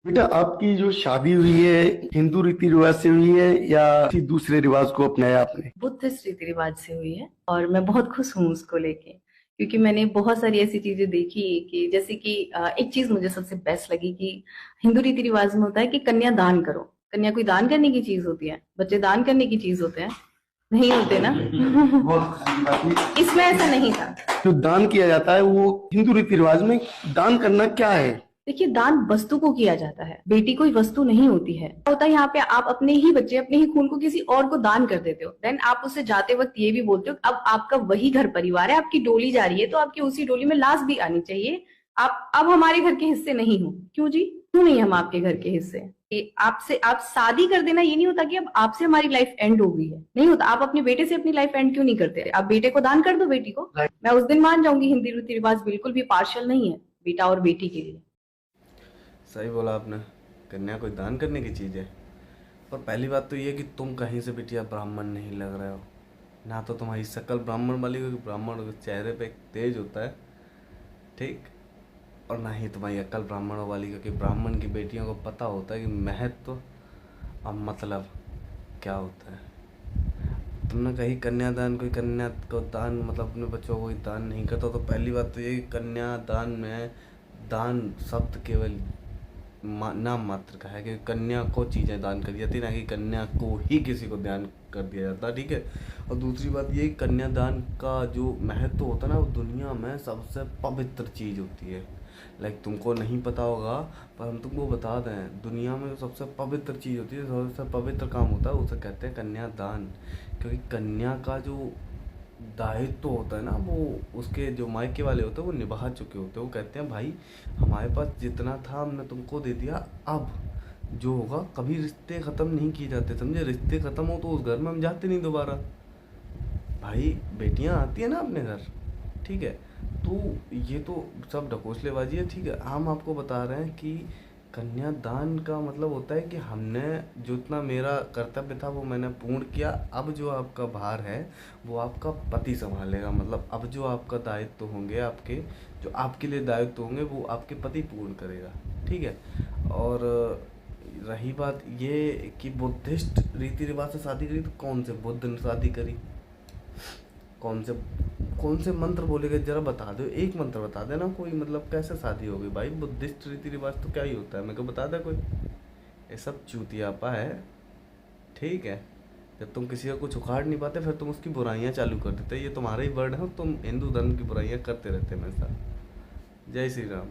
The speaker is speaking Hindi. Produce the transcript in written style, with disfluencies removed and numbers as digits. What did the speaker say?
बेटा, आपकी जो शादी हुई है हिंदू रीति रिवाज से हुई है या किसी दूसरे रिवाज को अपनाया आपने? बुद्धिस्ट रीति रिवाज से हुई है और मैं बहुत खुश हूँ उसको लेके, क्योंकि मैंने बहुत सारी ऐसी चीजें देखी कि जैसे कि एक चीज मुझे सबसे बेस्ट लगी कि हिंदू रीति रिवाज में होता है कि कन्या दान करो। कन्या कोई दान करने की चीज होती है? बच्चे दान करने की चीज होते हैं? नहीं होते ना। बहुत खुशी की बात है। इसमें ऐसा नहीं था। जो दान किया जाता है वो हिंदू रीति रिवाज में दान करना क्या है? देखिए, दान वस्तु को किया जाता है, बेटी कोई वस्तु नहीं होती है। क्या होता है यहाँ पे, आप अपने ही बच्चे, अपने ही खून को किसी और को दान कर देते हो, देन आप उससे जाते वक्त ये भी बोलते हो अब आपका वही घर परिवार है, आपकी डोली जा रही है तो आपकी उसी डोली में लाश भी आनी चाहिए। आप अब हमारे घर के हिस्से नहीं हो। क्यों जी? क्यों नहीं हम आपके घर के हिस्से? कि आपसे आप शादी कर देना ये नहीं होता कि अब आपसे हमारी लाइफ एंड हो गई है, नहीं होता। आप अपने बेटे से अपनी लाइफ एंड क्यों नहीं करते? आप बेटे को दान कर दो, बेटी को। मैं उस दिन मान जाऊंगी। हिंदी रीति रिवाज बिल्कुल भी पार्शियल नहीं है बेटा और बेटी के लिए। सही बोला आपने। कन्या कोई दान करने की चीज़ है। पर पहली बात तो ये कि तुम कहीं से बिटिया ब्राह्मण नहीं लग रहे हो। ना तो तुम्हारी शक्ल ब्राह्मण वाली, क्योंकि ब्राह्मण के चेहरे पे एक तेज होता है, ठीक। और ना ही तुम्हारी अक्ल ब्राह्मणों वाली, क्योंकि ब्राह्मण की बेटियों को पता होता है कि महत्व और मतलब क्या होता है। तुमने कहीं कन्यादान, कोई कन्या को दान मतलब अपने बच्चों को कोई दान नहीं करता, तो पहली बात तो ये कि कन्यादान में दान शब्द केवल नाम मात्र का है, कि कन्या को चीज़ें दान करी जाती, ना कि कन्या को ही किसी को दान कर दिया जाता, ठीक है। और दूसरी बात ये, कन्यादान का जो महत्व होता है ना, वो दुनिया में सबसे पवित्र चीज़ होती है। लाइक तुमको नहीं पता होगा, पर हम तुमको बता दें, दुनिया में जो सबसे पवित्र चीज़ होती है, सबसे पवित्र काम होता है, उसे कहते हैं कन्यादान। क्योंकि कन्या का जो दायित्व होता है ना, वो उसके जो मायके वाले होते हैं वो निभा चुके होते हैं। वो कहते हैं भाई, हमारे पास जितना था हमने तुमको दे दिया, अब जो होगा। कभी रिश्ते ख़त्म नहीं किए जाते, समझे। रिश्ते ख़त्म हो तो उस घर में हम जाते नहीं दोबारा। भाई बेटियां आती है ना अपने घर, ठीक है। तो ये तो सब ढकोसलेबाजी है, ठीक है। हम आपको बता रहे हैं कि कन्यादान का मतलब होता है कि हमने जो इतना मेरा कर्तव्य था वो मैंने पूर्ण किया। अब जो आपका भार है वो आपका पति संभालेगा। मतलब अब जो आपका दायित्व होंगे, आपके जो आपके लिए दायित्व होंगे वो आपके पति पूर्ण करेगा, ठीक है। और रही बात ये कि बुद्धिस्ट रीति रिवाज से शादी करी, तो कौन से बुद्ध ने शादी करी? कौन से कौन से मंत्र बोले गए, जरा बता दो। एक मंत्र बता देना कोई, मतलब कैसे शादी होगी भाई? बुद्धिस्ट रीति रिवाज तो क्या ही होता है, मेरे को बता दे कोई। ये सब चूतियापा है, ठीक है। जब तुम किसी का कुछ उखाड़ नहीं पाते, फिर तुम उसकी बुराइयां चालू कर देते। ये तुम्हारे ही वर्ड है, तुम हिंदू धर्म की बुराइयां करते रहते हमेशा। जय श्री राम।